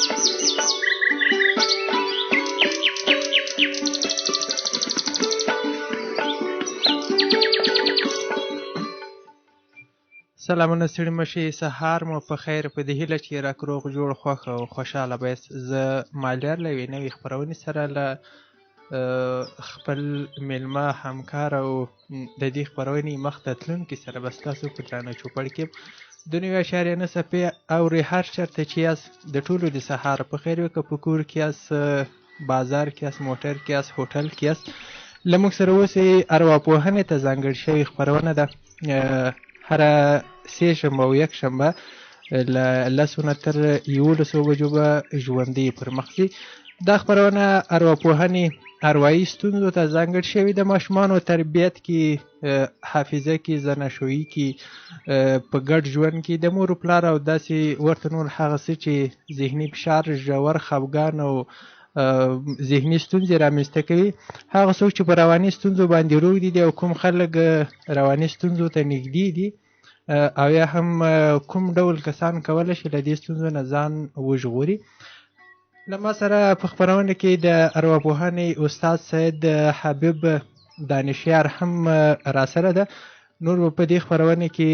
سلامونه ستړي مشي، سهار مو په خیر. په دې هیله چې راک روغ جوړ خوښ او خوشحاله بیاست. زه مالیار له یوې نوې خپرونې سره له خپل میلمه همکار او د دې خپرونې مخته تلونکي سره به ستاسو په درانه چوپړ کې د 9.9 څپې اورئ. هر چېرته چې یاست د ټولو د سهار په خیر وي، که په کور کې یاست، بازار کې یاست، موټر کې یاست، هوټل کې یاست، له موږ سره اوسئ. ارواپوهنې ته ځانګړې شوې خپرونه ده، هره سې شنبه او یک شنبه له 10 نه تر 11 بجو به ژوندۍ پر مخ ځي. دا خپرونه ارواپوهنې اروايي ستونزو ته ځانګړې شوې ده. ماشومانو تربیت کې، حافظه کې، زناشویي کې، په ګډ ژوند کې د مور و پلار او داسې ورته نور هغه څه چې ذهني فشار، ژور خفګان او ذهني ستونزې رامنځته کوي، هغه څوک چې په رواني ستونزو باندې روږدي دي او کوم خلک رواني ستونزو ته نږدې دي او یا هم کوم ډول کسان کولی شي له دې ستونزو نه ځان وژغوري. له ما سره په خپرونه کې د ارواپوهنې استاد سید حبیب دانشیار هم راسره ده. نور به په دې خپرونه کې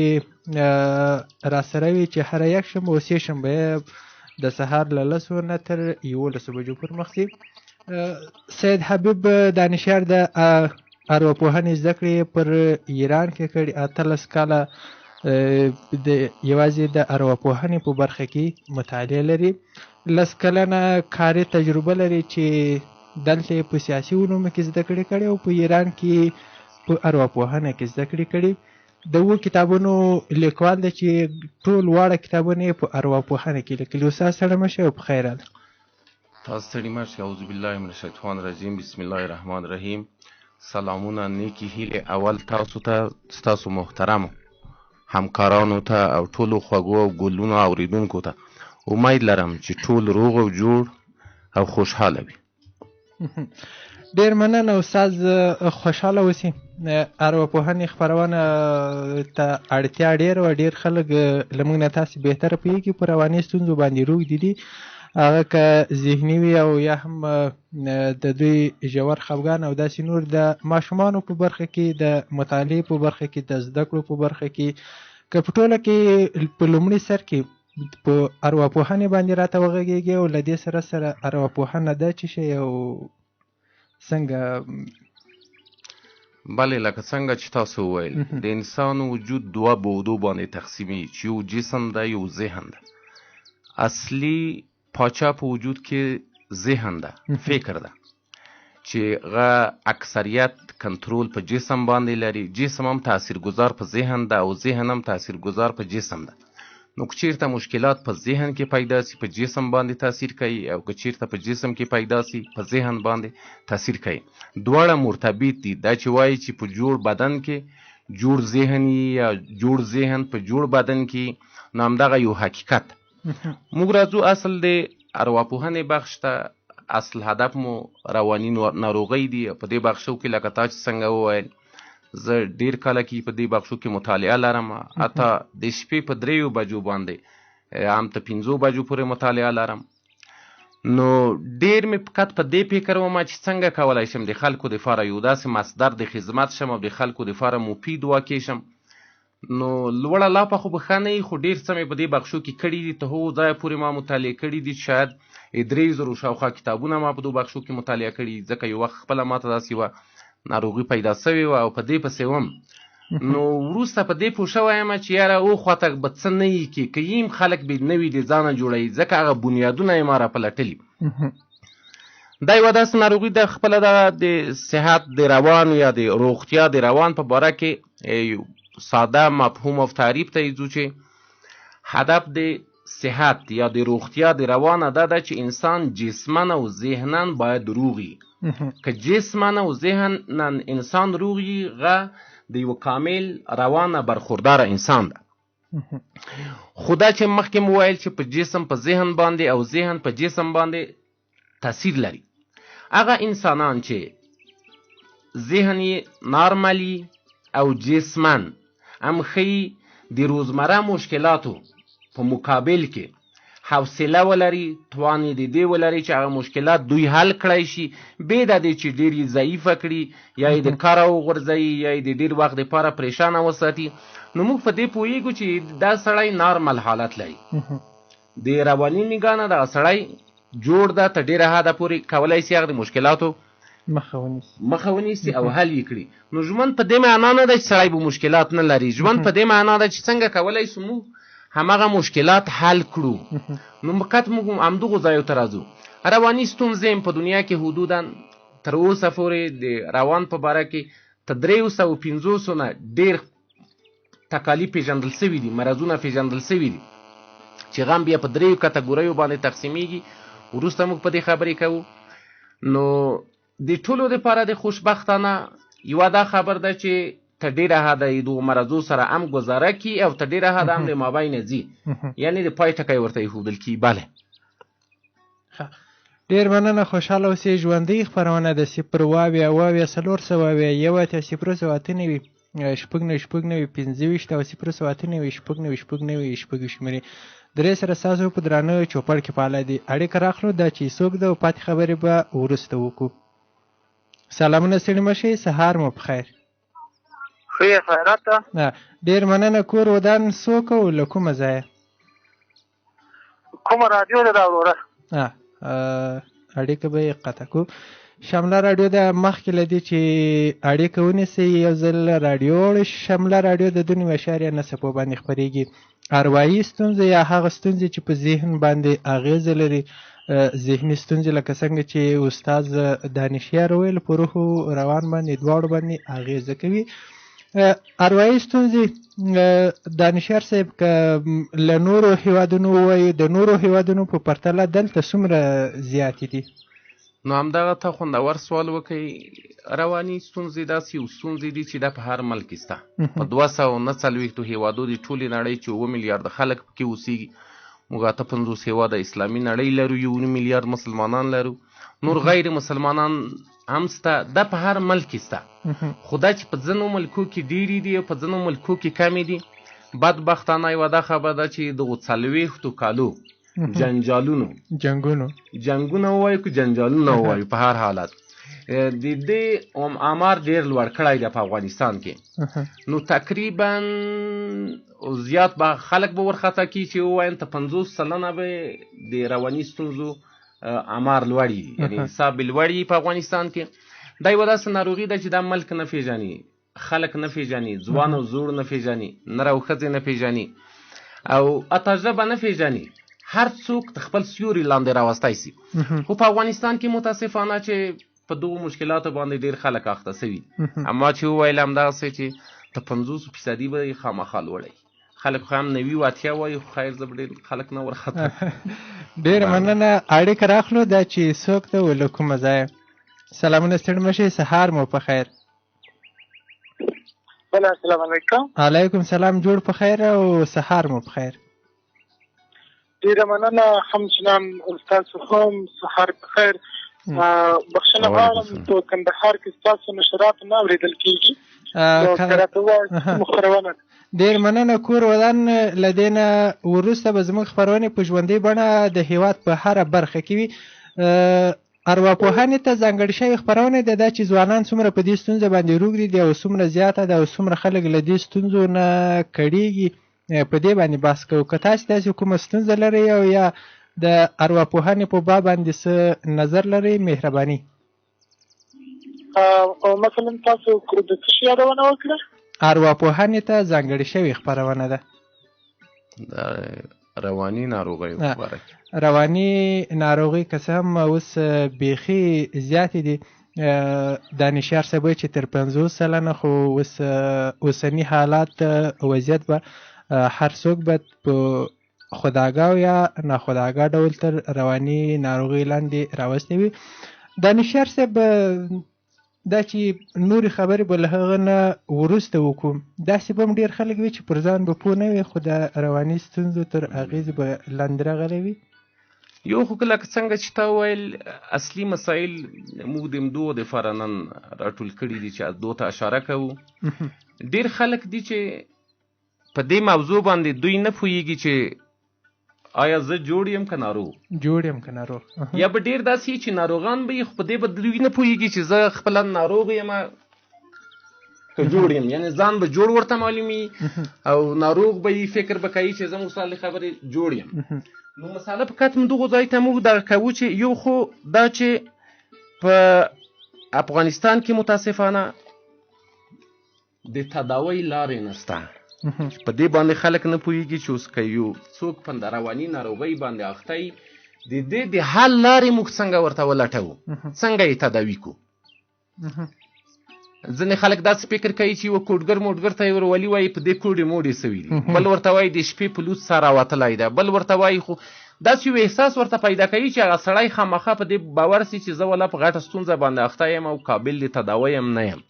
راسره وي چې هره یک شنبه او سې شنبه د سهار له 10 نه تر 11 بجو پر مخ ځي. سید حبیب دانشیار د ارواپوهنې زده کړې پر ایران کې کړي. 18 کاله یوازې د ارواپوهنې په برخه کې مطالعه لري. 10 کلنه کاري تجربه لري چې دلته په سیاسي علومو کې زده کړې کړي او په ایران کې په ارواپوهنه کې زده کړې کړي. د 2 کتابونو لیکوال دی چې ټول واړه کتابونه یې په ارواپوهنه کې لیکلي. استاد ستړي مشئ او په خیر راغلاست. تاسو ستړي مشئ. اعوذ بالله من الشیطان الرجیم، بسم الله الرحمن الرحیم. سلامونه، نیکی هیلې اول تاسو ته، ستاسو محترمو همکارانو ته او ټولو خوږو او ګلونو اوریدونکو ته. امید لرم چې ټول روغ او جوړ او خوشحاله وي. ډېر مننه استاد، خوشحاله اوسئ. ارواپوهنې خپرونه ته اړتیا ډېره وه. ډېر خلک له موږ نه تاسې بهتره پوهېږي په رواني ستونزو باندې روږدي دي، هغه که ذهني وي او یا هم د دوی ژور خفګان او داسې نور. د ماشومانو په برخه کې، د مطالعې په برخه کې، د زده کړو په برخه کې، که په ټوله کې په لومړي سر کې په ارواپوهنې باندې راته وغږېږي او له دې سره سره ارواپوهنه دا څه شی او څنګه؟ بله، لکه څنګه چې تاسو وویل، د انسان وجود 2 بعدو باندې تقسیمي، چې یو جسم ده، یو ذهن ده. اصلي پاچا په وجود کې ذهن ده، فکر ده، چې هغه اکثریت کنټرول په جسم باندې لري. جسم هم تاثیرګذار په ذهن ده او ذهن هم تاثیرګذار په جسم ده. نو که چیرته مشکلات په ذهن کې پیدا سي، په جسم باندې تاثیر کوي، او که چیرته په جسم کې پیدا سي، په ذهن باندې تاثیر کوي. دواړه مرتبط دي. دا چې وایي چې په جوړ بدن کې جوړ ذهن یا جوړ ذهن په جوړ بدن کې، نو همدغه یو حقیقت. موږ راځو اصل د ارواپوهنې بخش ته. اصل هدف مو رواني ناروغۍ دي. په دې بخشو کې لکه تا چې څنګه وویل، زه ډېر کاله کې په دې بخشو کې مطالعه لرم. حتی د شپې په 3 بجو باندې هم ته 5 بجو پورې مطالعه لرم. نو ډېر مې فقط په دې فکر وم چې څنګه کولی شم د خلکو دپاره یو داسې مصدر د خدمت شم او د خلکو دپاره مفید واقع شم. نو لوړه لا په خو به ښه نه وي، خو ډېر څه مې په دې بخشو کې کړي دي. تر هغو ځایه پورې ما مطالعه کړي دي، شاید 3,000 شاوخوا کتابونه ما په دې بخشو کې مطالعه کړي. ځکه یو وخت خپله ما ته داسې یوه ناروغي پیدا سوې وه او په دې پسې وم. نو وروسته په دې پوه شوی یم چې یاره او خواته به څه نه وي کې، که یم خلک به نوي د ځانه جوړوي، ځکه هغه بنیادونه یې ما راپلټلي. دا یوه داسې ناروغي ده، خپله د صحت د روان یا د روغتیا د روان په باره کې ساده مفهوم او تعریف ته یې ځو چې هدف د صحت یا د روغتیا د روان دا ده چې انسان جسمن او ذهنن باید روغ وي. که جسمن او ذهنن انسان روغ وي، هغه د یو کامل روانه برخورداره انسان ده. خو دا چې مخکې مو ویل چې په جسم په ذهن باندې او ذهن په جسم باندې تاثیر لري، هغه انسانان چې ذهن یې نارملی او جسمن هم ښیي، د روزمره مشکلاتو په مقابل کې حوصله ولري، توان یې د دې ولري چې هغه مشکلات دوی حل کړی شي، بې د دې چې ډېر یې ضعیفه کړي یا یې د کاره وغورځوي یا یې د ډېر وخت دپاره پریشانه وساتي. نو موږ په دې پوهېږو چې دا سړی نارمل حالت لري. د رواني نګاه نه دغه سړی جوړ ده، تر ډېره حده پورې کولی شي هغه د مشکلاتو مخه ونیسي او حل یې کړي. نو ژوند په دې معنا نه ده چې سړی به مشکلات نه لري، ژوند په دې معنا ده چې څنګه کولی شو موږ همغه مشکلات حل کړو. نو فقط موږ همدغو ځایو ته راځو. رواني ستونزې په دنیا کې حدودا تر اوسه پورې د روان په باره کې تر 350 نه ډېر تکالیف پېژندل سوي دي، مرضونه پېژندل سوي دي چې غم بیا په 3 کټګوریو باندې تقسیمیږي. وروسته موږ په دې خبرې کوو. نو د ټولو دپاره د خوشبختانه یوه دا خبر ده چې تر ډېره حده یې دغو مرضو سره هم ګزاره کي او تر ډېره حده هم د مابینه ځي، یعنې د پای ټکی ورته ایښودل کي. بله ډېر مننه، خوشحاله اوسئ. ژوندۍ خپرونه د 0 اوه 498 0 0 او 0 شمېرې درې سره ستاسو په درانه چوپړ کې فعاله دي. اړیکه راخلو دا چې څوک ده او پاتې خبرې به وروسته وکړو. سلامونه ستړي مه شئ، سهار مو په خیر. ښه خیرات ته. ډېر مننه. کور ودان څوک او له کومه ځایه؟ کومه راډیو ده دا وروره؟ اړیکه به یې قطع کړو. شمله راډیو ده. مخکې له دې چې اړیکه ونیسئ یو ځل راډیو شمله راډیو د 2.9 څپو باندې خپرېږي. اروايي ستونزې یا هغه ستونزې چې په ذهن باندې اغیزه لري، ذهني ستونزې لکه څنګه چې استاد دانشیار ویل په روح او روان باندې دواړو باندې اغیزه کوي. اروايي ستونزې دانشیار صاحب که له نورو هیوادونو ووایو، د نورو هیوادونو په پرتله دلته څومره زیاتې دي؟ نو همدغه ته خوندور سوال وکړئ. رواني ستونزې داسې یو ستونزې دي چې دا په هر ملک کې شته. په 249 هیوادو د ټولې نړۍ چې 7 میلیارده خلک پکې اوسېږي. موږ 58 هیواده اسلامي نړۍ لرو، 1 میلیارد مسلمانان لرو، نور غیر مسلمانان هم شته. دا په هر ملک کې شته. خو دا چې په ځینو ملکو کې ډېرې دي او په ځینو ملکو کې کمې دي. بدبختانه یوه دا خبره ده چې دغو 40 کالو جنګونه ووایو که جنجالونه ووایو، په هر حالت د دې آمار ډېر لوړ کړی دی په افغانستان کې. نو تقریبا زیات به خلک به ورخطا کي چې ووایم ته 50% به د رواني ستونزو آمار لوړ وي، یعنې حساب لوړ وي په افغانستان کې. دا یوه داسې ناروغي ده چې دا ملک نه پېژني، خلک نه پېژني، ځوان او زوړ نه پېژني، نر او ښځې نه پېژني او حتی ژبه نه پېژني. هر څوک د خپل سیوري لاندې راوستی سي. خو په افغانستان کې متاسفانه چې په دغو مشکلاتو باندې ډېر خلک اخته سوي. اما چې وویل همدغسې چې ته 50% به یې خامخا لوړی. خلک خو هم 90 وایي، خو خیر زه به ډېر خلک نه ورخطا. ډېره مننه. اړیکه راخلو دا چې څوک ده او له کومه ځایه؟ سلامونه ستړي مه شئ، سهار مو په خیر. بله السلام علیکم. علیکم سلام. جوړ په خیر او سهار مو په خیر. ډېره مننه. همچنان ستاسو هم سهار په خیر. بخښنه غواړم په کندهار کې ستاسو نشرات نه اورېدل کېږي. ډېر مننه. کور ودان له دې نه وروسته به زموږ خپرونې په ژوندۍ بڼه د هېواد په هره برخه کې وي. ارواپوهنې ته ځانګړې شوې خپرونه ده دا چې ځوانان څومره په دې ستونزه باندې روږدي دي او څومره زیاته ده او څومره خلک له دې ستونزو نه کړېږي. په دې باندې بحث کوو. که تاسې داسې کومه ستونزه لرئ او یا د ارواپوهنې په باب باندې څه نظر لرئ، مهرباني. مثلا تاسو د څه شي یادونه وکړه؟ ارواپوهنې ته ځانګړې شوې خپرونه ده. رواني ناروغیو په باره کې. رواني ناروغۍ که څه هم اوس بیخي زیاتې دي. دانشیار صاحب وایي چې تر 50 خو اوسني حالات وضعیت به هر څوک به په خودآګاه یا ناخودآګاه ډول تر رواني ناروغۍ لاندې راوستی وي. دانشیار صاحب دا چې نورې خبرې به له هغه نه وروسته وکړو. داسې به هم ډېر خلک وي چې پر ځان به پوه نه وي خو د رواني ستونزو تر اغېزې به لاندې راغلی وي. یو خو لکه څنګه چې تا وویل اصلي مسایل موږ د همدغو دپاره نن راټول کړي دي چې دو ته اشاره کوو. ډېر خلک دي چې په دې موضوع باندې دوی نه پوهېږي چې آیا زه جوړ یم که ناروغ جوړ یم که ناروغ یا به ډېر داسې وي چې ناروغان به یې خو په دې به دوی نه پوهېږي چې زه خپله ناروغ یم که جوړ یم، یعنې ځان به جوړ ورته معلومي او ناروغ به یې فکر به کوي چې زه مثال خبرې جوړ یم. نو مساله په کتم دغو ځای ته موږ دغه کوو چې یو خو دا چې په افغانستان کې متاسفانه د تداوی لارې نشته، په دې باندې خلک نه پوهېږي چې اوس که یو څوک په رواني ناروغۍ باندې اخته وي د دې د حل لارې موږ څنګه ورته ولټوو، څنګه یې تداوي کړو. ځینې خلک داسې فکر کوي چې یوه کوډګر موډګر ته یې ورولي وایي په دې کوډې موډې سوي دي، بل ورته وایي د شپې په لوڅ ساه راوتلی ده، بل ورته وایي خو داسې یو احساس ورته پیدا کوي چې هغه سړی خامخا په دې باور سي چې زه ولا په غټه ستونزه باندې اخته یم او قابل د تداوی هم نه یم.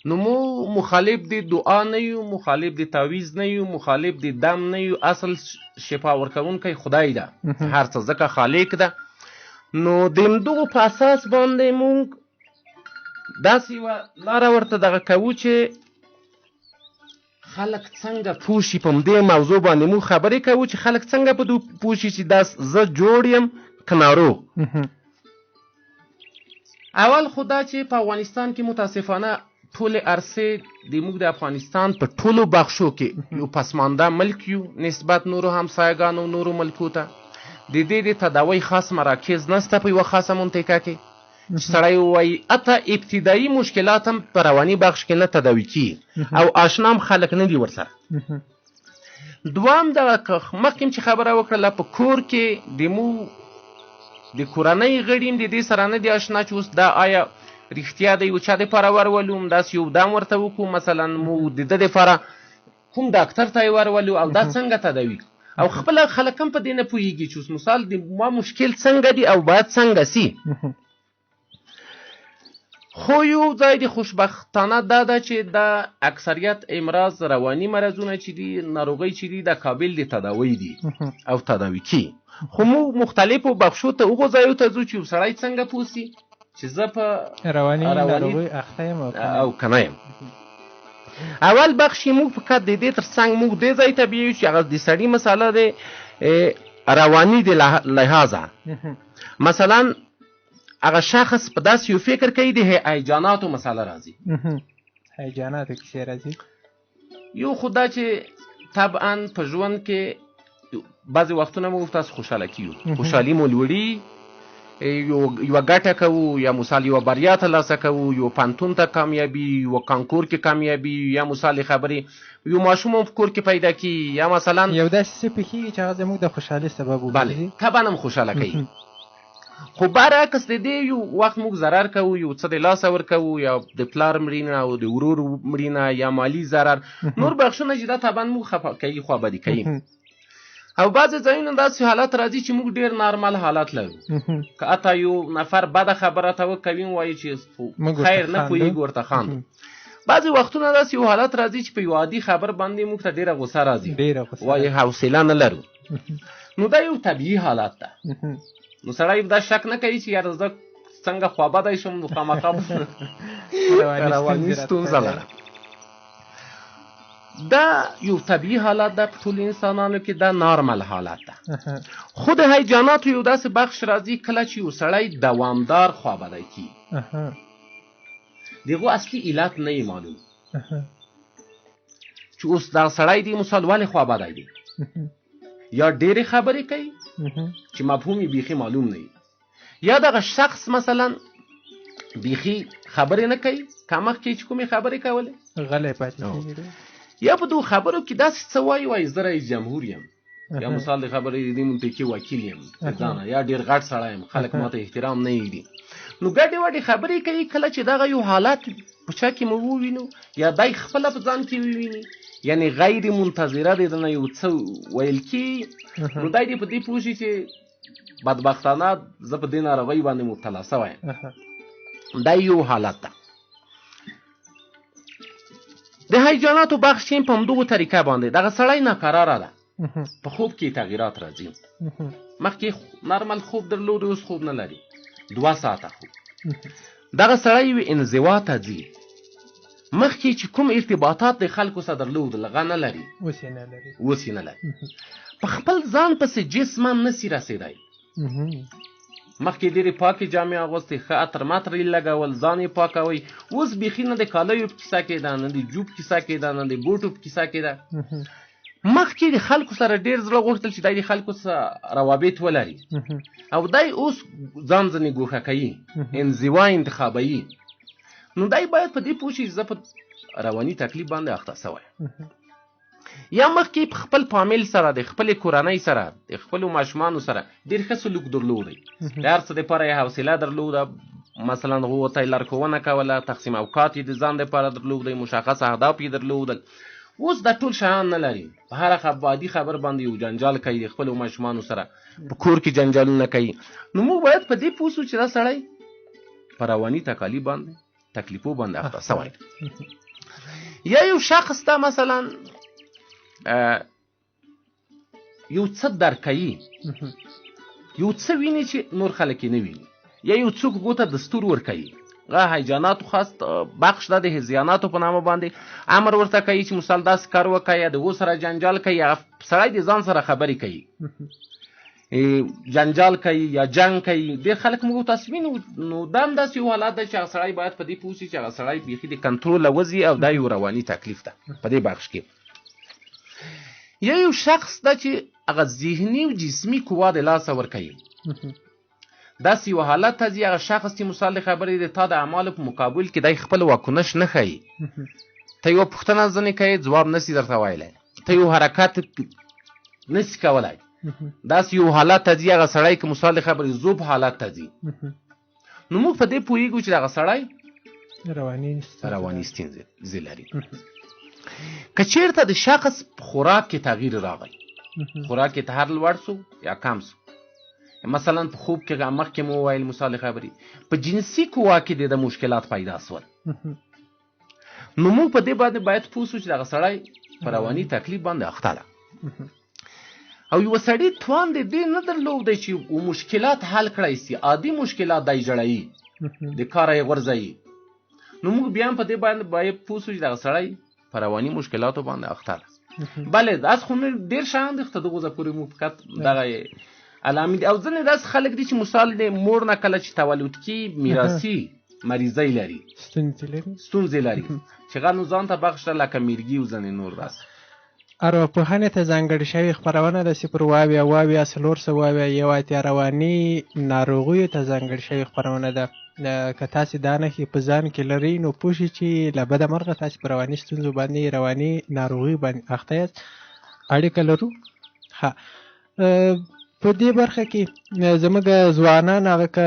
نو مو مخالف د دعا نه یو، مخالف د تعویض نه یو، مخالف د دم نه یو، اصل شفا ورکوونکی خدای ده، هر څه ځکه خالق ده. نو د همدغو په اساس باندې مونږ داسې یوه لاره ورته دغه کوو چې خلک څنګه پوه شي په همدې موضوع باندې مونږ خبرې کوو چې خلک څنګه په دې پوه شي چې دا زه جوړ یم که ناروغ. اول خو دا چې په افغانستان کې متاسفانه ټولې عرصې د موږ د افغانستان په ټولو بخشو کې یو پسمانده ملک یو نسبت نورو همسایګانو نورو ملکو ته. د دې د تداوی خاص مراکز نسته په یوه خاصه منطقه کې چې سړی ووایي حتی ابتدایي مشکلات هم په رواني بخش کې نه تداوي کېږي او آشنا هم خلک نه دي ورسره. دوام دغه مخکې چې خبره وکړله په کور کې د مو د کورنۍ غړي هم د دې سره نه دي آشنا چې اوس دا آیا رښتیا د یو چا دپاره ورولو، همداسې یو دم ورته وکړو، مثلا مو د ده دپاره کوم ډاکټر ته یې ورولو او دا څنګه تداوي او خپله خلک هم په دې نه پوهېږي چې اوس مثال د ما مشکل څنګه دي او باید څنګه سي. خو یو ځای د خوشبختانه دا ده چې دا اکثریت امراض رواني مرضونه چې دي ناروغۍ چې دي دا قابل د تداوی دي او تداوي کېږي. خو موږ مختلفو بخشو ته هغو ځایو ته ځو چې یو سړی څنګه پوه سي چې زه په رواني ناروغۍ اخته یم او که نه یم. اول بخش یې موږ فقط د دې تر څنګ موږ دې ځای ته بیایو چې هغه د سړي مساله د رواني د لحاظه مثلا هغه شخص په داسې یو فکر کوي د هیجاناتو مساله راځي. هیجاناتو کیسې راځي. یو خو دا چې طبعا په ژوند کې بعضې وختونه موږ تاسو خوشحاله کیو، خوشحالي مو لوړي، یوه ګټه کوو یا مثال یوه بریا ترلاسه کوو، یو پنتون ته کامیابي، یوه کانکور کې کامیابي، یا مثال خبرې یو ماشوم هم په کور کې پیدا کي، یا مثلا یو داسې څه پېښېږي چې هغه زموږ د خوشحالۍ سبب وګرځي، طبعا هم خوشحاله کوي. خو برعکس د دې یو وخت موږ ضرر کوو، یو څه د لاسه ورکوو، یا د پلار مړینه او د ورور مړینه یا مالی ضرر، نور بخښونه چې دا طبعا موږ خفه کوي، خوابدي کوي. او بعضې ځایونه داسې حالات راځي چې موږ ډېر نارمل حالات لرو، که حتی یو نفر بده خبره ته وکوي وایي چې خیر نه پوهېږي ورته خاندو. بعضې وختونه داسې یو حالات راځي چې په یو عادي خبر باندې موږ ته ډېره غوسه راځي، وایي حوصله نه لرو. نو دا یو طبیعي حالات ده. نو سړی دا شک نه کوي چې یاره زه څنګه خوابدی شم، نو خامخا رواني ستونزه لرم. دا یو طبیعي حالات ده په ټولو انسانانو کې، دا نارمل حالات ده. خو د هیجاناتو یو داسې بخش راځي کله چې یو سړی دوامدار خوابدی کېږي، د هغو اصلي علت نه یې معلوم چې اوس دا سړی دی مثال ولې خوابدی دی، یا ډېرې خبرې کوي چې مفهوم یې بیخي معلوم نه وي، یا دغه شخص مثلا بیخي خبرې نه کوي، کمخ کې چې کومې خبرې کولې غلی پاتې، یا په دو خبرو کې داسې څه وایي زه رئیس جمهور یم، یا مثال د خبرې د دې منطقې وکیل یم ځانه، یا ډېر غټ سړی یم، خلک ماته احترام نه یږدي. نو ګډې وډې خبرې کوي. کله چې دغه یو حالات په چا کې مو ووینو یا دی خپله په ځان کې وویني، یعنې غیر منتظره دی دنه یو څه ویل کېږي، نو دی دې په دې پوه شي چې بدبختانه زه په دې ناروغۍ باندې مبتلا سوی یم. دا یو حالت ده. د هیجاناتو بخش په همدغو طریقه باندې دغه سړی ناقراره ده، په خوب کې تغییرات راځي. مخکې نارمل خوب درلود، اوس خوب نه لري، 2 ساعته خوب. دغه سړی یو انزوا ته ځي، مخکې چې کوم ارتباطات د خلکو سره درلود هغه نه لري، اوس یې نه لري. په خپل ځان پسې جسما نسی رسېدی. مخکې ډېرې پاکې جامې اغوستې، ښه عطر مطر یې لګول، ځان یې پاکوئ. اوس بیخي نه د کالیو په کیسه کېده، نه د جوب کیسه کېده، نه د بوټو په کیسه کېده. مخکې د خلکو سره ډېر زړه غوښتل چې دی د خلکو سره روابط ولري، او دی اوس ځان ځنې ګوښه کوي، انزوا انتخابوي. نو دی باید په دې پوه شي چې زه په رواني تکلیف باندې اخته سوی. یا مخکې په خپل فامیل سره، د خپلې کورنۍ سره، د خپلو ماشومانو سره ډېر ښه سلوک درلودی، د هر څه دپاره یې حوصله درلوده. مثلا هغو ته یې لارښوونه کوله، تقسیم اوقات یې د ځان دپاره درلودی، مشخص اهداف یې درلودل. اوس دا ټول شیان نه لري، په هره عادي خبر باندې یو جنجال کوي د خپلو ماشومانو سره، په کور کې جنجالونه کوي. نو موږ باید په دې پوه سو چې دا سړی په رواني تکلیفو باندې اخته سوی. یا یو شخص ته مثلا یو څه درکوي، یو څه ویني چې نور خلک یې نه ویني، یا یو څوک ګوته دستور ورکوي، هغه هیجاناتو خاص بخش ده د هیجاناتو په نامه باندې امر ورته کوي چې مثال داسې کار وکړه، یا د و سره جنجال کوي، یا سړی د ځان سره خبرې کوي، جنجال کوي یا جنګ کوي. ډېر خلک موږ تاسو وینو. نو دا هم داسې یو حالت ده چې هغه سړی باید په دې پوه شي چې هغه سړی بیخي د کنټروله وځي، او دا یو رواني تکلیف ده په دې بخش کې. یا یو شخص ده چې هغه ذهني او جسمي قوا د لاسه ورکوي. داسې یو حالت ته ځي هغه شخص چې مثال د خبرې د تا د اعمالو په مقابل کې دی خپل واکنش نه ښیي. ته یوه پوښتنه ځنې کوې، ځواب نسي درته ویلی، ته یو حرکت نسي کولی. داسې یو حالت ته ځي هغه سړی که مثال د خبرې ذوب حالت ته ځي. نو موږ په دې پوهېږو چې هغه سړی رواني ستونزې لري. که چېرته د شخص په خوراک کې تغییر راغی، خوراک کې ته هر لوړ سو یا کم سو، مثلا په خوب کې مخکې مو وویل مثال خبرې، په جنسي قوا کې د مشکلات پیدا سول. نو موږ په دې باید پوه سو چې دغه سړی په رواني تکلیف باندې اخته ده. او یو سړي توان د دې نه درلودی چې مشکلات حل کړی سي، عادي مشکلات دی جوړوي، د کاره یې غورځوي. نو موږ بیا هم په دې باید پوه سو چې دغه سړی په رواني مشکلاتو باندې اخته ده. بلې داس خو ډېر شیان دي، خو تر دغه پورې موږ فقط دغه علامې دي. او ځینې داسې خلک دي چې مثال د مور نه کله چې تولد کي میراثي مریضۍ لري، ستونزې لري، چې هغه نو ځان ته بخښه لکه میرګي او ځینې نور داسې. ارواپوهنې ته ځانګړې شوې خپرونه د 0 4 یو اتیا رواني ناروغیو ته ځانګړې شوې خپرونه ده. که تاسې دا نښې په ځان کې لرئ نو پوه شئ چې له بده مرغه تاسې په رواني ستونزو باندې، رواني ناروغي باندې اخته یاست. اړیکه لرو. په دې برخه کې زموږ ځوانان، هغه که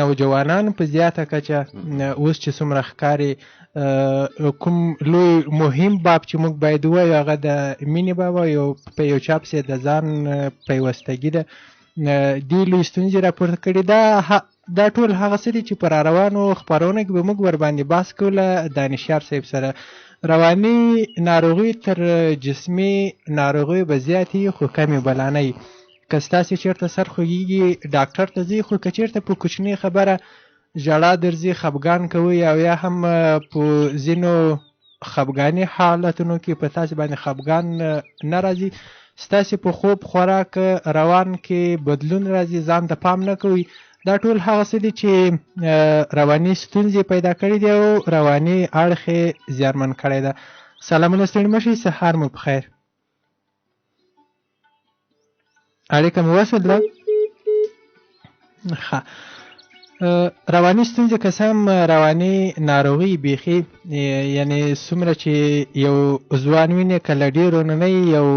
نوجوانان په زیاته کچه اوس چې څومره ښکاري، کوم لوی مهم باب چې موږ باید ووایو هغه د مینې باب او په یو چا پسې د ځان پیوستګي ده. دې لوی ستونزې راپورته کړي. دا ټول هغه څه دي چې په راروانو خپرونه کې به موږ ورباندې بحث کوو له دانشیار صاحب سره. رواني ناروغي تر جسمي ناروغیو به زیاتې خو کمې بلانۍ. که ستاسې چېرته سر خوږېږي ډاکټر ته ځئ، خو که چېرته په کوچنۍ خبره ژړا درځي، خفګان کوئ، او یا هم په ځینو خفګاني حالتونو کې په تاسې باندې خفګان نه راځي، ستاسې په خوب خوراک روان کې بدلون راځي، ځان ته پام نه کوئ، دا ټول هغه څه دي چې رواني ستونزې پیدا کړي دي او رواني اړخ یې زیانمن کړی ده. سلامونه، ستړي مه شئ، سهار مو په خیر. اړیکه مو وسوله. رواني ستونزې که څه هم رواني ناروغي بیخي، یعنې څومره چې یو ځوان ویني که له ډېرو نه یو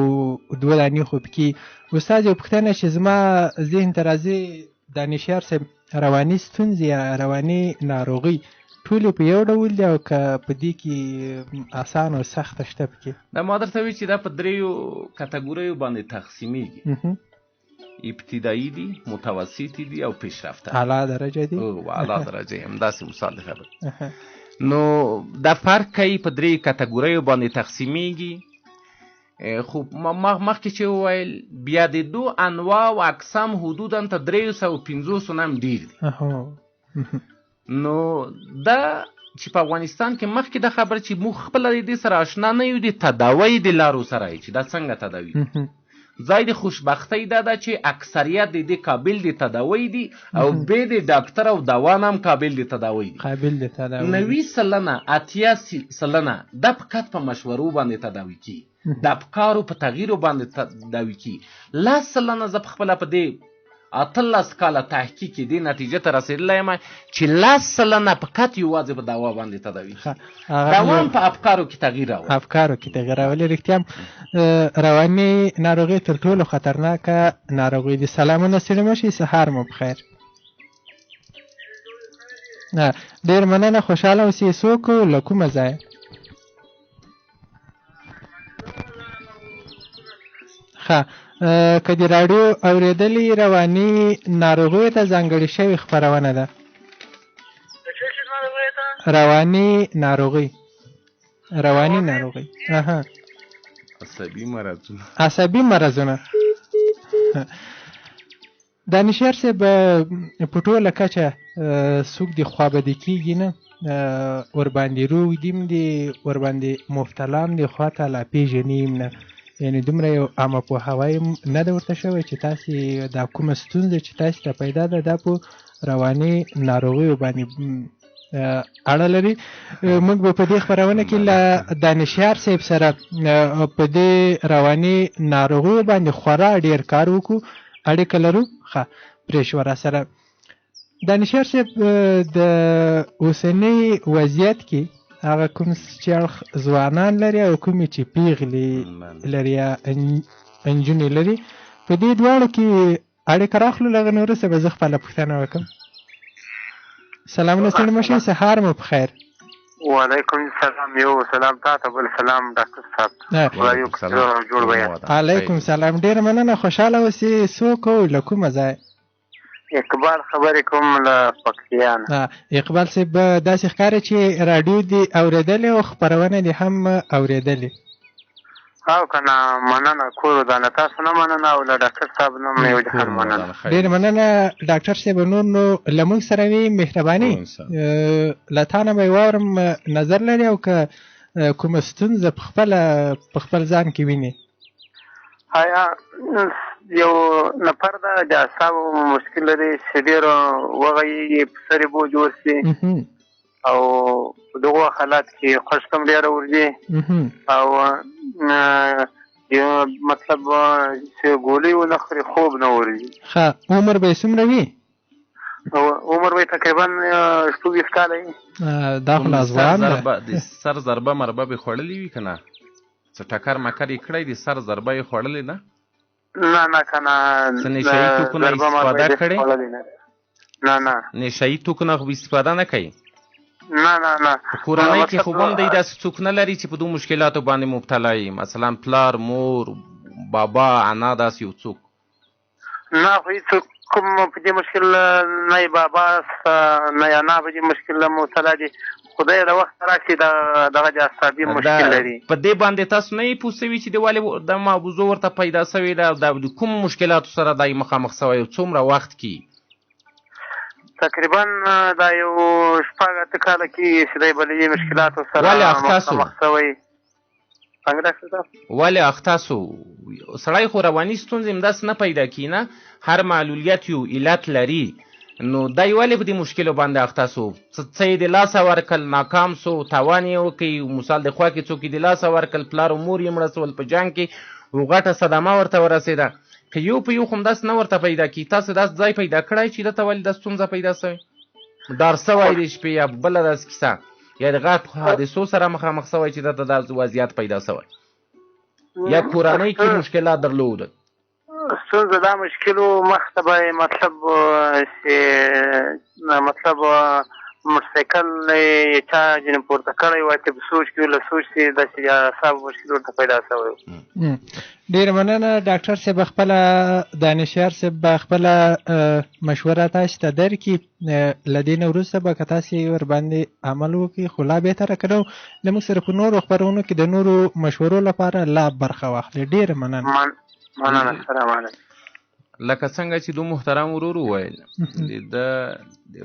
2 دانې خو پکې. استاد یو پوښتنه چې زما ذهن ته راځي، دانشیار صاحب، رواني ستونزې یا رواني ناروغي ټولې په یو ډول دي او که په دې کې اسان او سخته شته پکې؟ دا ما درته وایي چې دا په 3 کټګوریو باندې تقسیمیږي. ابتدایی دي، متوسطی دي او پیشرفته. اعلی درجه دي. او اعلی درجه همداسې مثال دی خبر. نو دا فرق کوي، په 3 کټګوریو باندې تقسیمیږي. خو مخکې چې وویل بیا د 2 انواع او اقسام حدودا تر 350 نه هم ډېر دي. نو دا چې په افغانستان کې مخکې دا خبره چې موږ خپله د دې سره اشنا نه یو، د تداوی د لارو سره چې دا څنګه تداوي. ځای د خوشبختۍ دا ده چې اکثریت د دې قابل د تداوی دي او بې د ډاکټر او دوا نه هم قابل د تداوی دي. 90% 80% دا فقط په مشورو باندې تداوی کیږي، د افکارو په تغییرو باندې تداوی کیږي. 10% زه پخپله په دې 18 کاله تحقیق کې دې نتیجه ته رسېدلی یم چې 10% فقط یوازې په دوا باندې تداوي کیږي. دوا هم په افکارو کې تغییر راولي. افکارو کې تغییر راولي. رښتیا هم رواني ناروغي تر ټولو خطرناکه ناروغي دي. سلامونه ستړي مه شئ، سهار مو بخیر. ډېر مننه، خوشحاله اوسئ. څوک و له کومه ځایه؟ ښه، که د راډیو اورېدلې رواني ناروغیو ته ځانګړې شوې خپرونه ده. رواني ناروغي. عصبي مرضونه. دانشیار صاحب، په ټوله کچه څوک د خوابدي کېږي نه، ورباندې روږ دي دي، ورباندې مبتلا هم دي، خواته لا پېژني هم نه. یعنې دومره یو عامه پوهاوی نه ده ورته شوی چې تاسې دا کومه ستونزه چې تاسې ته پیدا ده دا په رواني ناروغیو باندې اړه لري. موږ به په دې خپرونه کې له دانشیار صاحب سره په دې رواني ناروغیو باندې خورا ډېر کار وکړو. اړیکه لرو. ښه، پرېښوه را سره. دانشیار صاحب، د اوسني وضعیت کې هغه کوم چې اړخ ځوانان لري او کومې چې پیغلې لري یا نجونې لري، په دې دواړو کې اړیکه راخلو. له هغه نه وروسته به زه خپله پوښتنه وکړم. سلامونه ستړي مه شئ، سهار مو بخیر. وعلیکم السلام. یو سلام تا ته، بل سلام ډاکټر صاحب. جوړ بیه. علیکم سلام، ډېره مننه، خوشحاله اوسئ. څوک و له کومه ځایه؟ اقبال خبرې کوم له پکتیا نه. اقبال صاحب، داسې ښکاري چې راډیو دې اورېدلې او خپرونه دې هم اورېدلې. او که نه، مننه. کور ودانه تاسو نه مننه او له ډاکټر صاحب نه یو جهان مننه. ډېر مننه ډاکټر صاحب. نور نو له موږ سره وي، مهرباني له تا نه به یې واورم نظر لري او که کومه ستونزه په خپل ځان کې ویني. یو نفر ده د اعصابو مشکل لري چې ډېر وغږېږي، په سر یې بوج ورسي او په دغو حالات کې خشک هم ډېره ورځي او مطلب چې ګولۍ ونه خوري خوب نه ورځي. ښه، عمر به یې څومره وي؟ عمر به یې تقریبا 24 کاله وي. دا خو لا ځوان ده. د سر ضربه مربه به یې خوړلې وي که نه؟ څه ټکر مکر یې کړی د سر ضربه یې خوړلې نه؟ نه که نه. څه نشهیي توکونه استفاده کړې؟ نه. نشهیي توکونه خو استفاده نه کوي؟ نه. په کورنۍ کې خو هم دی داسې څوک نه لري چې په دو مشکلاتو باندې مبتلا وي، مثلا پلار، مور، بابا، انا، داسې یو څوک؟ نه، خو هېڅوک کوم په دې مشکل نه یې بابا نه یې انا په دې مشکل مبتلا دي. خدای د وخت راشي دغه د اعصابي مشکل لري. په دې باندې تاسو نه یې پوه سوي چې د ولې د موضوع ورته پیدا سوې ده، د کوم مشکلاتو سره دا یې مخامخ سوی او څومره وخت کې؟ تقریبا دا یو 6 کاله کې چې دی به له دې مشکلاتو سره مخامخ سوی. ولې اخته سو؟ سړی خو رواني ستونزې همداسې نه پیدا کي نه، هر معلولیت یو علت لري. نو دی ولې په دې مشکلو باندې اخته سو؟ څه یې د لاسه ورکړل، ناکام سو، تاوان یې وکړي، مثال د خوا کې څوک یې د لاسه ورکړل، پلار او مور یې مړه سول په جنګ کې او غټه صدمه ورته ورسېده. که یو په یو خو همداسې نه ورته پیدا کي. تاسو داسې ځای پیدا کړی چې دته ولې دا ستونزه پیدا سوې؟ ډار سوی د شپې یا بله داسې کیسه یا د غټ حادثو سره مخامخ سوی چې دته دا وضعیت پیدا سوی یا کورنۍ کې مشکلات درلودل؟ ستونزه دا مشکلو مخته به مطلب موټرسایکل یې چا ځینې پورته کړی وای چې په سوچ کې له سوچ چې داسې اعصابو مشکل ورته پیدا سوی و. ډېره مننه ډاکټر صاحب. خپله دانشیار صاحب خپله مشوره تاسو ته درکړي، له دې نه وروسته به که تاسې ورباندې عمل وکړي خو لا بهتره که نه له موږ سره په نورو خپرونو کې د نورو مشورو لپاره لا برخه واخلي. ډېره مننه. السلام علیکم. لکه څنګه چې دو محترم ورور وویل، د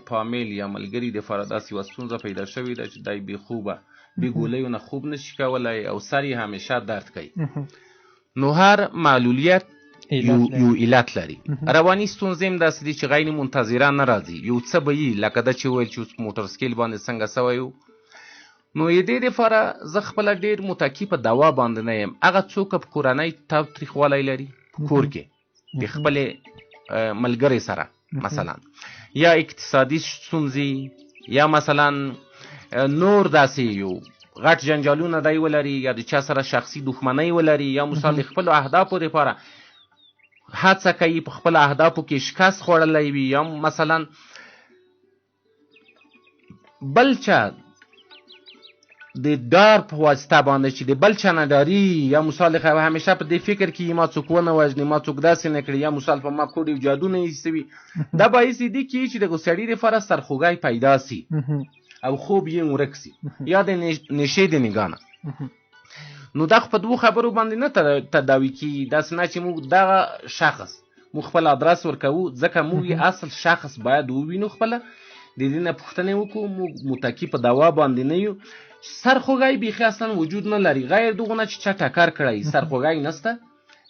فامیل یا ملګري دپاره داسې یوه ستونزه پیدا شوې ده چې دی بې خوبه بې ګولیو نه خوب نشي کولی او سر یې همیشه درد کوي. نو هر معلولیت یو علت لري. رواني ستونزې هم داسې دي چې غیر منتظره نه راځي، یو څه به وي لکه دا چې ویل چې اوس موټر سکیل باندې څنګه سوی و. نو د دې دپاره زه خپله ډېر متکي په دوا باندې نه یم. هغه څوک په کورنۍ تاوتریخوالی لري په کور کې د خپلې ملګرې سره مثلا، یا اقتصادي ستونزې، یا مثلا نور داسې یو غټ جنجالونه دی ولري، یا د چا سره شخصي دښمنۍ ولري، یا مثال د خپلو اهدافو دپاره هڅه کوي په خپلو اهدافو کې شکست خوړلی وي، یا مثلا بل چا د ډار په واسطه باندې چې د بل چا نه ډاري، یا مثال همیشه په دې فکر کې ما څوک ونه وژني، ما څوک داسې نه کړي، یا مثال په ما کوډ یو جادو نه ایستې وي. دا باعث دي کېږي چې د سړي دپاره سرخوږی پیدا سي او خوب یې ورک سي، یا د نشې د نګاه نه. نو دا خو په دوو خبرو باندې نه تداوي کېږي. داسې نه چې موږ دغه شخص موږ خپل ادرس ورکوو، ځکه موږ یې اصل شخص باید ووینو، خپله د دې نه پوښتنې وکړو. موږ متکي په دوا باندې نه یو. سرخوږی بیخي اصلا وجود نه لري، غیر دغه نه چې چا ټکر کړی سرخوږی نسته،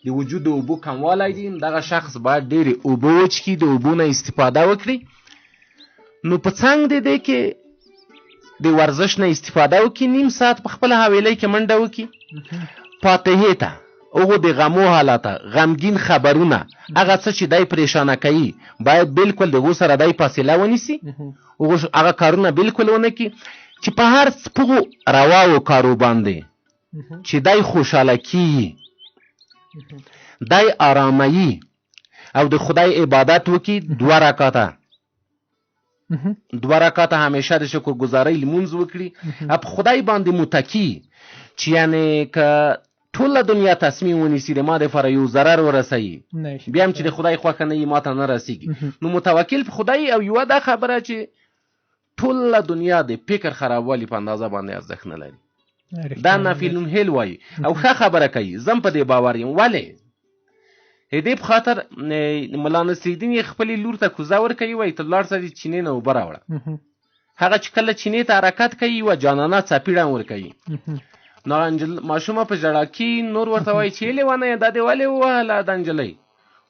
د وجود د اوبو کموالی دی. دغه شخص باید ډېرې اوبه وچکي، د اوبو نه استفاده وکړي. نو په څنګ د دې کې د ورزش نه استفاده وکړي، نیم ساعت په خپله حویلۍ کې منډه وکړي، فاتحې ته هغو د غمو حالاته غمګین خبرونه هغه څه چې دی پریشانه کوي باید بلکل د هغو سره دی فاصله ونیسي، هغه کارونه بلکل ونه کړي چې په هر سپغو رواو کارو باندې چې دی خوشحاله کیږي، دی آراموي او د خدای عبادت وکړي. دوه رکاته همیشه د شکرګزارۍ لمونځ وکړي، په خدای باندې متکي چې یعنې که ټوله دنیا تصمیم ونیسي د ما دپاره یو ضرر ورسوي، بیا هم چې د خدای خوښه نه وي ما ته نه رسېږي. نو متوکل په خدای. او یوه دا خبره چې ټوله دنیا د فکر خرابوالي په اندازه باندې ارزښت نه لري. دا نافیلون هیل وایي او ښه خبره کوي، زم په دې باور یم. ولې؟ دې په خاطر ملا نصرالدین یې خپلې لور ته کوزه ورکوي، وایي ته لاړ شه د چینې نه اوبه راوړه. هغه چې کله چینې ته حرکت کوي یوه جانانه څپېړه ورکوي. نو ماشومه په ژړا کې نور ورته وایي چې لیونی دا دې ولې ووهله دا نجلۍ؟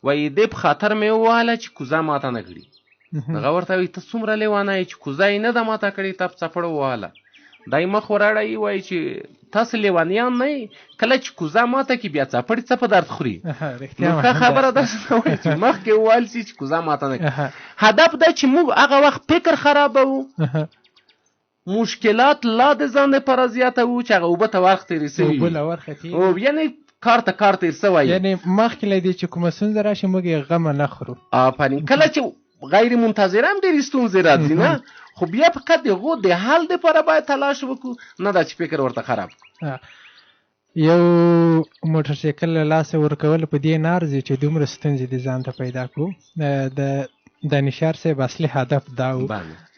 وایي دې په خاطر مې ووهله چې کوزه ماته نه کړي. هغه ورته وایي ته څومره لیونی یې چې کوزه یې نه ده ماته کړې، تا په څپړو ووهله. دی مخ وراړی، وایي چې تاسو لیونیان نه یې، کله چې کوزه ماته کړي بیا څپړې څه په درد خوري. نو ښه خبره داسې نه وایي چې مخکې وویل سي چې کوزه ماته نه کړي. هدف دا چې موږ هغه وخت فکر خرابوو، مشکلات لا د ځان لپاره زیاتوو چې هغه اوبه ته ورخ تېرې سوي وي، یعنې کار ته کار تېر سوی، یعنې مخکې له دې چې کومه ستونزه راشي موږ یې غمه نه خورو. آفرین. کله چې غیر منتظره هم ډېرې ستونزې راځي نه، خو بیا فقط د هغو د حل دپاره باید تلاش وکړو، نه دا چې فکر ورته خراب کړو. یو موټرسایکل له لاسه ورکول په دې نه ارزي چې دومره ستونزې د ځان ته پیدا کړو. د دانشار صاحب اصلي هدف دا و.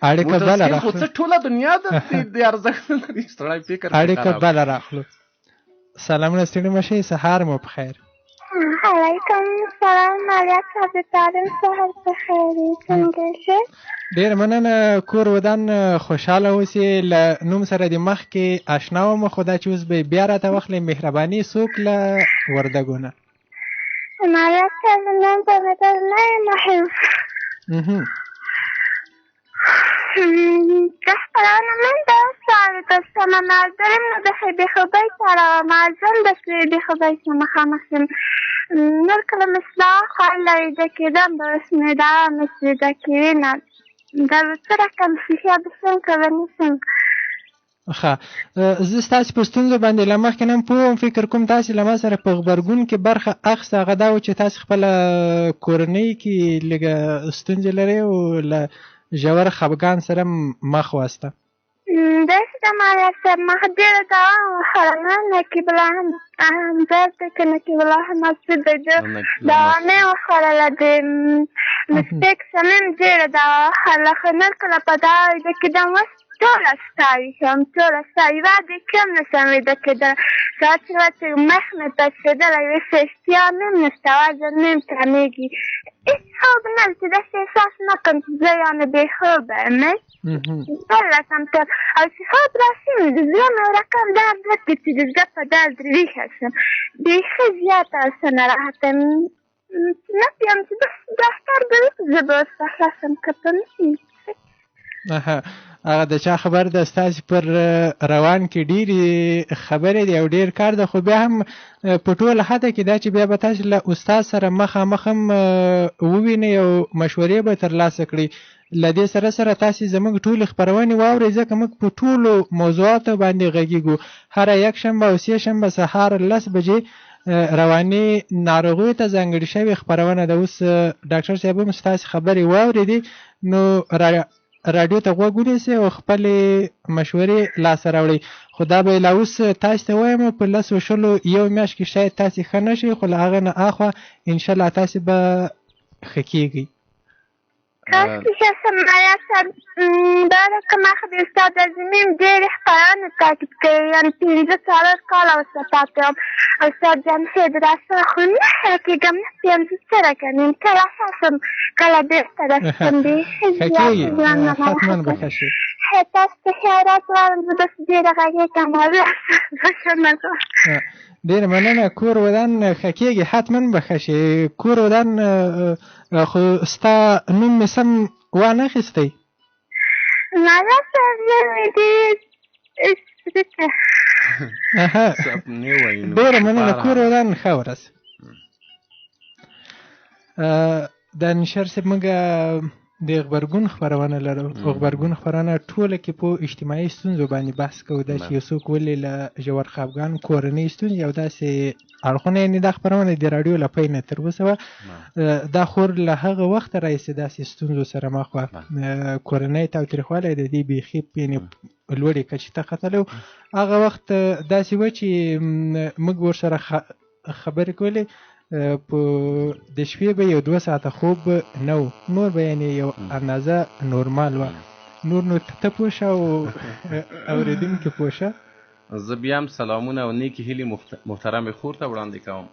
اړیکه بله راخلو، څه ټوله دنیا د ارزښت نه لري، سړی فکر اړیکه بله راخلو. سلامونه، ستړي مه شئ، سهار مو په خیر. علیکم سلام ماریا صاحب، سهار په خیر، څنګه شئ؟ ډېره مننه، کور ودان خوشحاله اوسئ. له نوم سره د مخکې اشنا وم، خو دا چې اوس به بیا راته واخلئ. مهرباني څوک له وردګو نه؟ ماریا صاحب نوم په مې در نه مهم ده خپرونه من دا سوال داشتم. نظرم نو به خوبی سره معظم داشته به خوبی سره مخامخ شم. نور کله مثلا خواهی لایده کدم درست میده مثل که نه در څه رقم شیشه بسیم که ونیسم. ښه، زه ستاسې په ستونزو باندې له مخکې نه هم پوه وم. فکر کوم تاسې له ما سره په غبرګون کې برخه اخیسته. هغه دا و چې تاسې خپله کورنۍ کې لږه ستونزې لرئ او له ژور خفګان سره مخ واسته. داسې ده ماریا صاحب، ما ډېره دوام وخوړله، نقیب الله هم ځای ته که نقیب الله هم مسعود د ده دوام یې وخوړله، د مسپیک سمیم ډېره دوا وخوړله، خو نور کله په دوا ویده کېدم اوس ټوله ستاوي شم، ټوله ستاوي. یوه دقیقه هم نشم ویده کېدلی. ساعت چې وچې مخ مې پړسېدلی وي، څه اشتها مې هم نشته، وزن مې هم کمېږي. هېڅ خوب نه چې داسې احساس نه کړم چې زه یعنې بېخوبه یم. بل رقم ته او چې خوب راشي نو د زړه مې یو رقم درد وکړي چې د زړه په درد ویښه شم، بیخي زیاته څه ناراحته یم. نفهم چې دفتر به زه به ورته خلاصم که په نشي. هغه د چا خبر ده ستاسې پر روان کې ډېرې خبرې دي او ډېر کار ده، خو بیا هم په ټوله حده کې دا چې بیا به تاسې له استاد سره مخامخ هم ووینئ او مشورې به ترلاسه کړئ. له دې سره سره تاسې زموږ ټولې خپرونې واورئ، ځکه موږ په ټولو موضوعاتو باندې غږیږو. هره یکشنبه او سه شنبه سهار 10 بجې رواني ناروغیو ته ځانګړې شوې خپرونه ده. اوس ډاکټر صاحب هم ستاسې خبرې واورېدې، نو راډیو ته غوږ ونیسئ او خپلې مشورې لاسته راوړئ. خو دا به لا اوس تاسې ته وایم په 10 یو میاشت کې شاید تاسې ښه نه شئ، خو له هغه نه اخوا انشاءالله تاسې به ښه کېږئ. کاشکې ښه شم مایا صاحب. دا ده که ما خو د استاد عظیمي ډېرې خپرونې تعقیب کړې، یعنې 5-4 کاله ورسره پاتې وم. استاد جمشید راسره خو نه ښه کېږم، نه پوهېږم چې څه راکنم، کله ښه شم کله بېرته راشم. حتما به ښه شي. تاسو ته ښه ورځ غواړم. زه داسې ډېره غږېږم او بښنه کوم. ډېره مننه. کور ودان ښه کېږي، حتما به ښه شي. کور ودان خو ستا نوم مې سم وانه اخیستی؟ مالا صاحب مې ډېر ډېره مننه. کور ودان ښه ورځ. د نشر صاحب موږ د غبرګون خپرونه لرو. غبرګون خپرونه ټوله کې په اجتماعي ستونزو باندې بحث کوو، دا چې یو څوک ولې له ژور خفګان، کورنۍ ستونزې او داسې اړخونه، یعنې دا خپرونه د راډیو له پیل نه تر اوسه وه. دا خور له هغه وخته راهیسې داسې ستونزو سره مخ وه. کورنۍ تاوتریخوالی د دې بیخي یعنې لوړې کچې ته ختلی و. هغه وخت داسې وه چې موږ ورسره خبرې کولې، په د شپې به 1-2 ساعته خوب نه و، نور به یعنې یو اندازه نورمال وه. نور نو ته پوه شه او اورېدونکي پوه شه. زه بیا هم سلامونه او نیکې هیلې محترمې خور ته وړاندې کوم.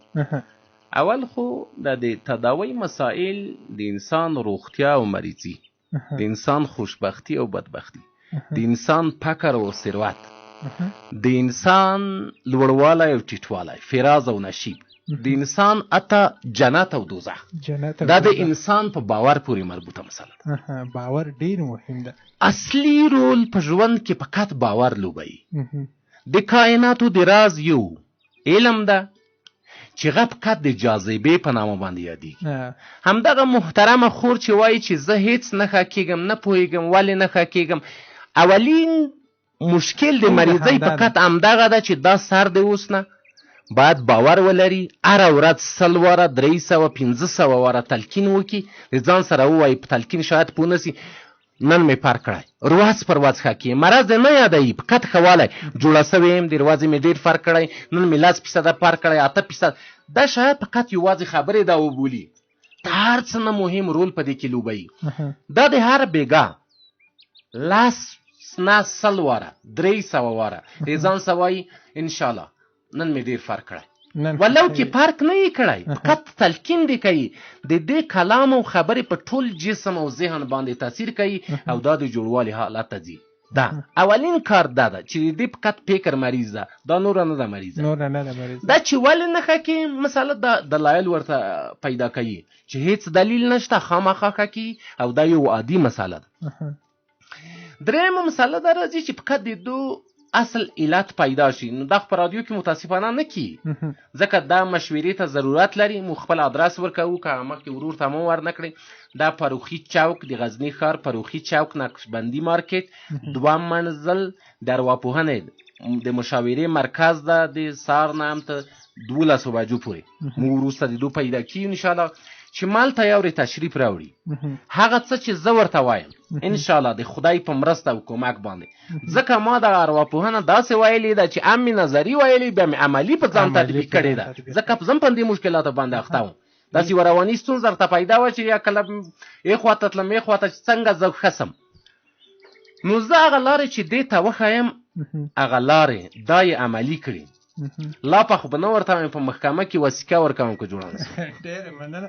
اول خو د تداوی مسائل د انسان روغتیا او مریضي، د انسان خوشبختی او بدبختی، د انسان فقر او ثروت، د انسان لوړوالی او ټیټوالی، فراز او نشیب، د انسان اته جنت او دوزخ، دا د انسان په باور پورې مربوطه مسله ده. باور ډیر مهم ده. اصلي رول په ژوند کې فقط باور لوبوي. د کائناتو د راز یو علم ده چې هغه فقط د جاذبې په نامه باندې یادېږي. همدغه محترمه خور چې وایي چې زه هیڅ نه ښه کېږم، نه پوهېږم ولې نه ښه کېږم، اولین مشکل د مریضۍ فقط همدغه ده چې دا سر د اوس نه باید باور ولري، هره ورځ 100 واره 300 500 واره تلقین وکړي، د ځان سره ووایي په تلقین شاید پوه نه سي نن مې پر کړی، ورځ پر ورځ ښه کړي، مرض دې نه یادوي، فقط ښه والی، جوړه سوې یم، د ورځې مې ډېر فرق کړی، نن مې 10% پر کړی، 8%. دا شاید فقط یوازې خبرې دا وبولي، هر څه نه مهم رول په دې کې لوبوي. دا د هر بیګا 100 واره 300 واره د ځان سره وایي انشاءالله نن مې ډېر فرق کړی، ولو کې فرق نه یې کړی، فقط تلقین دی کوي. د دې کلام او خبرې په ټول جسم او ذهن باندې تاثیر کوي او دا د جوړوالي حالت ته ځي. دا اولین کار دا ده چې دې فقط فکر مریض ده، دا نور نه ده مریض ده. دا چې ولې نه ښه کړي مثلا دا دلایل ورته پیدا کوي چې هیڅ دلیل نشته، خامخا ښه کړي او دا یو عادي مسله ده. درېیمه مسله دا راځي چې فقط د دو اصل علت پیدا شي، نو دا په رادیو کې متاسفانه نه کی، ځکه دا مشورې ته ضرورت لري. مو خپل ادرس ورکوو که مخکې ورور ته مو ور نه کړئ. دا فروخي چوک د غزني ښار فروخي چوک نقشبندي مارکیټ 2 منزل د ارواپوهنې د مشاورې مرکز ده. د سهار نه هم ته 12 بجو پورې مو وروسته د دو پیدا کیو انشاءالله چې مال ته یو تشریف راوړي. هغه څه چې زه ورته وایم انشاءالله د خدای په مرسته او کومک باندې، ځکه ما د ارواپوهنه داسې ویلې ده چې هم مې نظري ویلې بیا مې عملي په ځان تطبیق کړې ده، ځکه زه په دې مشکلاتو باندې اخته وم. داسې یوه رواني ستونزه درته پیدا وه چې یا کله ایخوا ته تلم ایخوا ته چې څنګه زه ښه سم، نو زه هغه لارې چې دې ته وښایم هغه لارې دا یې عملي کړي. لا په خو به نه ورته وایم په محکمه کې وثیقه ورکوم که جوړه نه شي. ډېره مننه.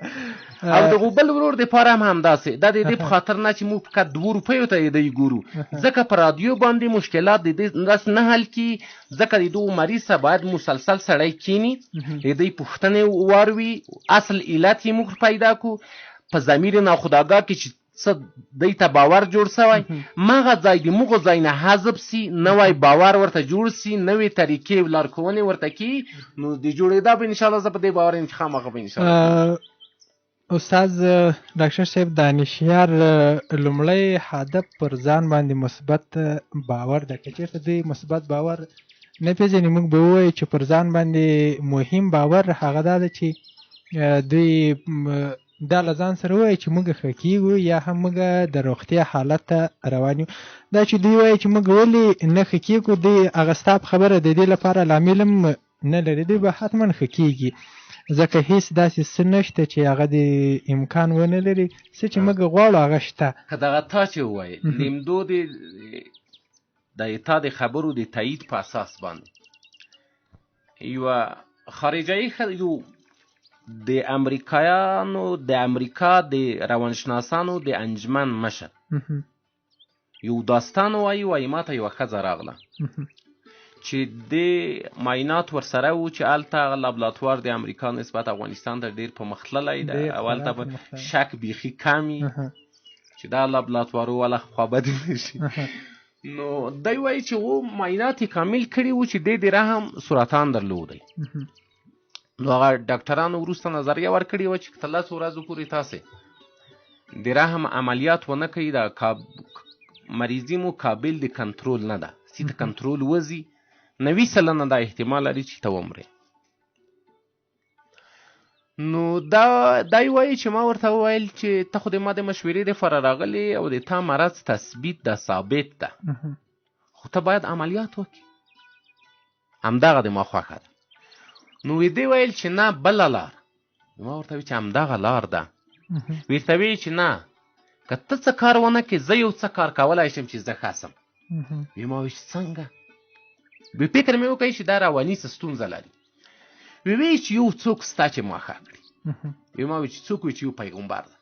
او د بل ورور دپاره هم همداسې دا د دې په خاطر نه چې موږ فقط 2 روپیو ته یې دی ګورو ځکه په رادیو باندې مشکلات د دې داسې نه حل کي ځکه د دغو مریض ته باید مسلسل سړی کینی د دوی پوښتنې واروي اصل علت یې موږ پیدا کړو په ضمیر ناخودآګاه کې چې څه دوی ته باور جوړ سوی مغه ځای د مغو ځای نه حذف سي نوی باور ورته جوړ سي نوې طریقې لارښوونې ورته کي نو د جوړېدا به انشاءالله زه په دې باور یم چې خامخا به انشاءالله. استاد ډاکټر صاحب دانشیار لومړی هدف پر ځان باندې مثبت باور ده که چېرته دوی مثبت باور نه پېژني موږ به ووایو چې پر ځان باندې مهم باور هغه دا ده چې دوی دا له ځان سره ووایي چې موږ ښه کېږو یا هم موږ د روغتیا حالت ته روان یو. دا چې دوی وایي چې موږ ولې نه ښه کېږو دوی هغه ستا په خبره د دې لپاره لامل هم نه لري دوی به حتما ښه کېږي ځکه هېڅ داسې څه نشته چې هغه د امکان ونه لري څه چې موږ غواړو هغه شته. که دغه تا چې ووایې لیمدو د تا د خبرو د تایید په اساس باندې یوه خارجایي یو د امریکایانو د امریکا د روانشناسانو د انجمن مشر یو داستان وایي ما ته یوه ښځه راغله چې د معاینات ورسره و چې هلته هغه لابراتوار د امریکا نسبت افغانستان ته ډېر پرمختللی ده او هلته به شک بیخي کم وي چې دا لابراتوار والا خوابدي نه شي. نو دی وایي چې و معاینات یې کامل کړي و چې دی د رحم سرطان درلودی. نو هغه ډاکټرانو وروسته نظریه ورکړې وه چې که 13 ورځو پورې تاسې د رحم عملیات ونه کوي دا مریضي مو قابل د کنټرول نه ده چې د کنټرول وځي 90% دا احتمال لري چې ته ومرې. نو دا وایي چې ما ورته وویل چې ته خو د ما د مشورې دپاره راغلې او د تا مرض تثبیت ده ثابت ده خو ته باید عملیات وکړې همدغه د ما خوښه ده. نو دې ویل چې نه بله لار ما ورته وی چې همدغه لار ده ورته وی چې نه که ته څه کار ونه کړې زه یو څه کار کولی شم چې زه ښه شم. وی ما وی چې څنګه وی فکر مې وکړی چې دا رواني څه ستونزه لري. وی چې یو څوک ستا چې ما ښه کړي. وی ما وی چې څوک وی چې یو پیغمبر ده.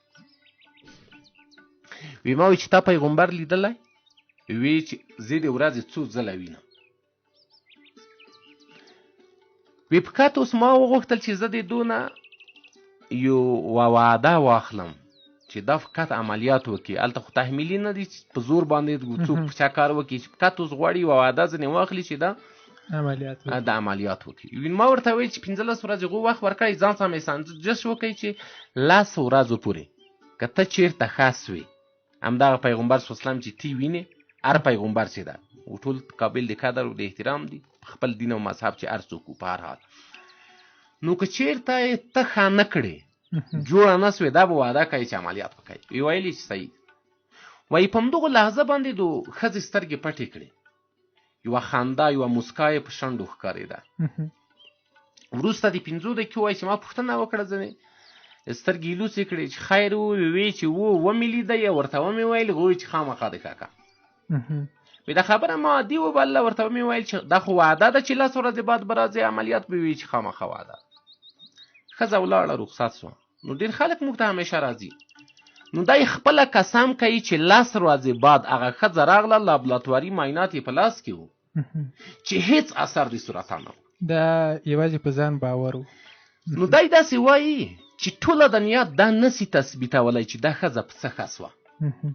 وی ما وی چې تا پیغمبر لیدلی؟ وی چې زه د ورځې څو ځله وینم. وی فقط اوس ما وغوښتل چې زه د دونه یو وعده واخلم چې دا فقط عملیات وکړي هلته خو تحمیلي نه دي چې په زور باندې څوک په چا کار وکړي چې فقط اوس غواړي یوه وعده ځینې واخلي چې دا د عملیات وکړي. ما ورته ویل چې 15 ورځې وخت ورکړئ ځان سم یې سنجش وکړئ چې 10 ورځو پورې که ته چېرته ښه سوې همدغه پیغمبر صلی الله علیه وسلم چې تی وینې هر پیغمبر چې ده ټول قابل د قدر او د احترام دي خپل دین او مذهب چې هر څوک په هر حال. نو که چېرته ته ښه نه کړې جوړه نه سوې دا به وعده کوي چې عملیات وکړي. وی ویلي چې صحیح وایي په همدغو لحظه باندې د ښځې سترګې پټې کړې یوه خندا یوه مسکا یې په شونډو ښکارېده. وروسته د 5 دقیقو وایي چې ما پوښتنه وکړه ځینې سترګې یې لوڅې کړې چې خیر ووی چې ومې لیدی ورته ومې ویل وایي چې خامخا دی کاکا وی دا خبره ما عادي وبلله ورته ومې ویل چې دا خو وعده ده چې 10 ورځې بعد به راځې عملیات به وي چې خامخا وعده ده. ښځه ولاړه رخصت شوه. نو ډېر خلک موږ ته همیشه راځي نو دا یې خپله قسم کوي چې 10 ورځې بعد هغه ښځه راغله لابراتواري معاینات یې په لاس کې و چې هیڅ اثر د سرطان نه و. دا یوازې په ځان باور و. نو دا یې داسې وایي چې ټوله دنیا دا نسي تثبیتولی چې دا ښځه په څه ښه سوه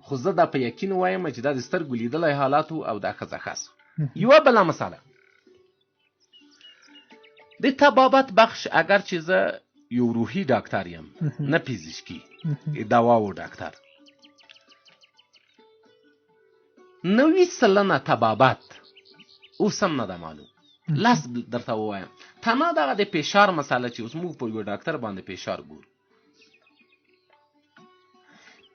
خو زه دا په یقین وایم چې دا د سترګو لیدلی حالات و او دا ښځه ښه سوه. یوه بله مسله د طبابت بخش اگر چې زه یو روحي ډاکټر یم نه پزشکي دواو ډاکټر 90% طبابت اوس هم نه ده معلوم. لاس درته ووایم تنها دغه د فشار مسله چې اوس موږ په یو ډاکټر باندې فشار ګورو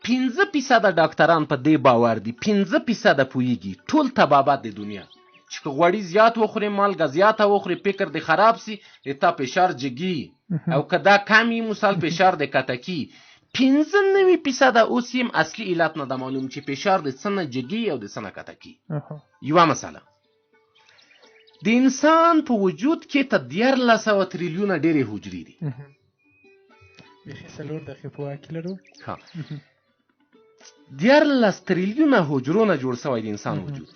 15% ډاکټران په دې باور دي 15% پوهیږي ټول طبابت د دنیا چې که غوړي زیات وخوري مالګه زیاته وخوري فکر د خراب سي تا فشار جګي او که دا کمی مثال فشار د کتکی 95% اوس هم اصلي علت نه ده معلوم چې فشار د څه نه جګي او د څه نه کتکی. یوه مسله د انسان په وجود کې ته 1400 تریلیونه ډېرې حجرې دي. بیخي 4 دقیقې په واکې لرو. 14 تریلیونه حجرونه جوړ شوی د انسان وجود.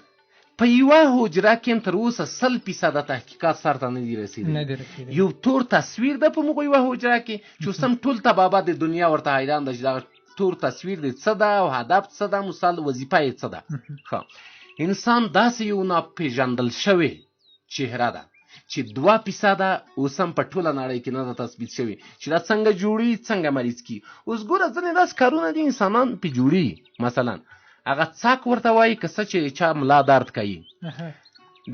په یوه حجره کې هم تر اوسه 100% تحقیقات سرته نه دي رسېدلي. یو تور تصویر ده په موږ یوه حجره کې چې اوس هم ټول طبابه د دنیا ورته حیران ده چې دغه تور تصویر دی څه ده او هدف څه ده، مثال وظیفه یې څه ده. انسان داسې یو ناپېژندل شوې چهره ده چې 2% اوس هم په ټوله نړۍ کې نه ده تثبیت شوې چې دا څنګه جوړي، څنګه مریض کی. اوس ګوره ځینې داسې کارونه دي انسانان پې جوړي، مثلا هغه څاک ورته وایي که څه چې چا ملا درد کوي،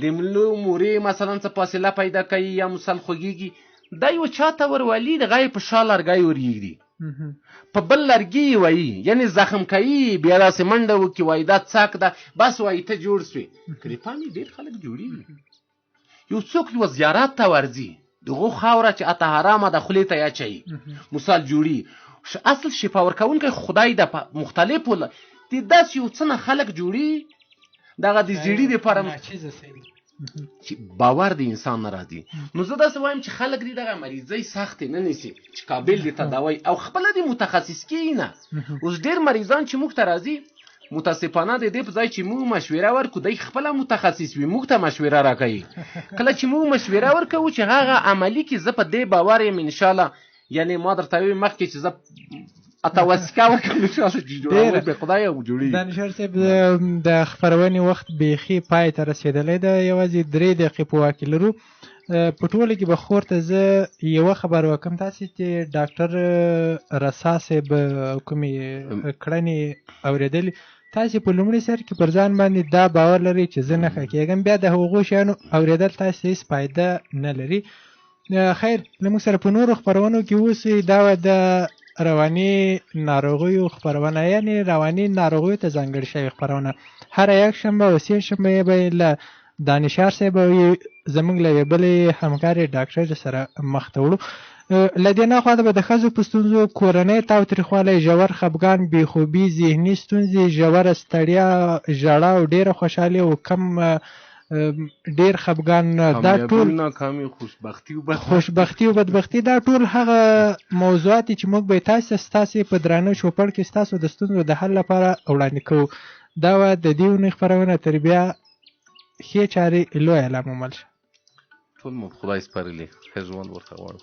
د ملو مورې مثلا څه فاصله پیدا کوي یا مثال خوږېږي، دا یو چا ته ورولي د غایې په شا لرګی ورږدي، په بل لرګي وایي، یعنې زخم کوي، بیا داسې منډه وکړي وایي دا څاک ده، بس وایي ته جوړ سوې. که دې پام ډېر خلک جوړېږي. یو څوک یو زیارت ته ورځي، دغو خاوره چې اته حرامه ده خولې ته یې اچوي، مثال جوړي. اصل شفا ورکوونکی خدای ده. په مختلفو د داسې یو څه نه خلک جوړي دغه د زیړي دپاره چې باور د انسان نه راځي. نو زه داسې وایم چې خلک دې دغه مریضۍ سختې نه نیسي چې قابل دي تداوی او خپله دې متخصص کیږي نه. اوس ډېر مریضان چې موږ ته راځي، متاسفانه د دې په ځای چې موږ مشوره ورکړو دی خپله متخصص وي، موږ ته مشوره راکوي. کله چې موږ مشوره ورکوو چې هغه عملي کړي، زه په دې باور یم انشاءالله. یعنې ما درته وویل مخکې چې زه اتوسکه وکړم انشاءالله چې جوړوي به خدای او جوړېږي. دانشور صاحب د خپرونې وخت بیخي پای ته رسېدلی ده، یوازې 3 دقیقې په واک کې لرو. په ټوله کې به خور ته زه یوه خبر وکړم، تاسې چې ډاکټر رسا صاحب کومې کړنې اورېدلې، تاسې په لومړي سر کې پر ځان باندې دا باور لرئ چې زه نښه کېږم، بیا د هغو شیانو اورېدل تاسې هېڅ فایده نه لري. خیر، له موږ سره په نورو خپرونو کې اوسئ. دا د رواني ناروغیو خپرونه، یعنې رواني ناروغیو ته ځانګړې شوې خپرونه، هره یکشنبه او سېشنبه به له دانشار صاحب او زموږ له یوې بلې همکارې ډاکټرې سره مخ ته وړو. له دې نه خوا به د ښځو په ستونزو، کورنۍ تاوتریخوالی، ژور خفګان، بېخوبي، ذهني ستونزې، ژوره ستړیا، ژړا او ډېره خوشحالي او کم ډېر خفګان، دا ټول خوشبختي او بدبختي، دا ټول هغه موضوعات دي چې موږ به ستاسې په درانه چوپړ کې ستاسو د ستونزو د حل لپاره وړاندې کوو. دا وه د دې اونۍ خپرونه. تر بیا ښې چارې لویه لامل شه. ټول مو خدای سپارلي، ښه ژوند ورته غواړو.